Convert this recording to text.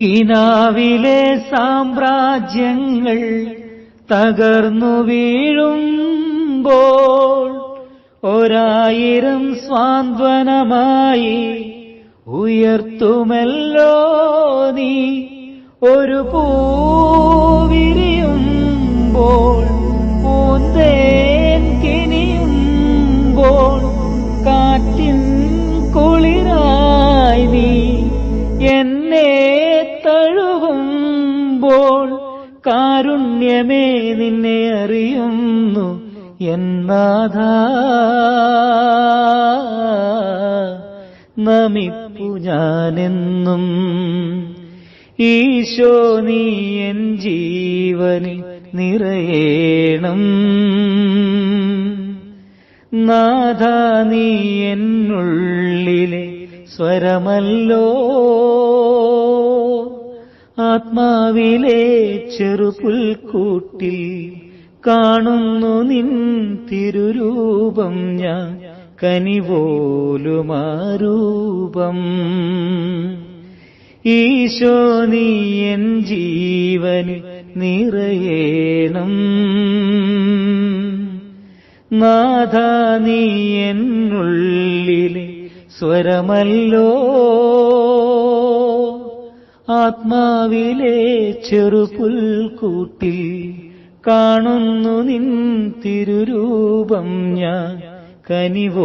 കിനാവിലെ സാമ്രാജ്യങ്ങൾ തകർന്നു വീഴുമ്പോൾ 1000 സാന്ത്വനമായി ഉയർത്തുമല്ലോ നീ. ഒരു പൂവിരിയുമ്പോൾ പൂന്തേൻ കിനിയുമ്പോൾ കാറ്റിൻ കുളിരായി നീ എന്നെ തഴുകുമ്പോൾ കാരുണ്യമേ നിന്നെ അറിയുന്നു എന്നാഥാ. നമിപ്പു ഞാനെന്നും ഈശോ നീ എൻ ജീവനിൽ നിറയേണം. നാഥാ നീ എന്നുള്ളിലെ സ്വരമല്ലോ. ആത്മാവിലെ ചെറുപുൽക്കൂട്ടിൽ കാണുന്നു നിൻ തിരുരൂപം ഞാൻ, കനിപോലുമാരൂപം. ഈശോ നീ എൻ ജീവനിൽ നിറയേണം. നാഥാ നീ എന്നുള്ളിലെ സ്വരമല്ലോ. ആത്മാവിലെ ചെറുപുൽക്കൂട്ടിൽ കാണുന്നു നിൻ തിരുരൂപം ഞാൻ, കനിപോലുമാരൂപം.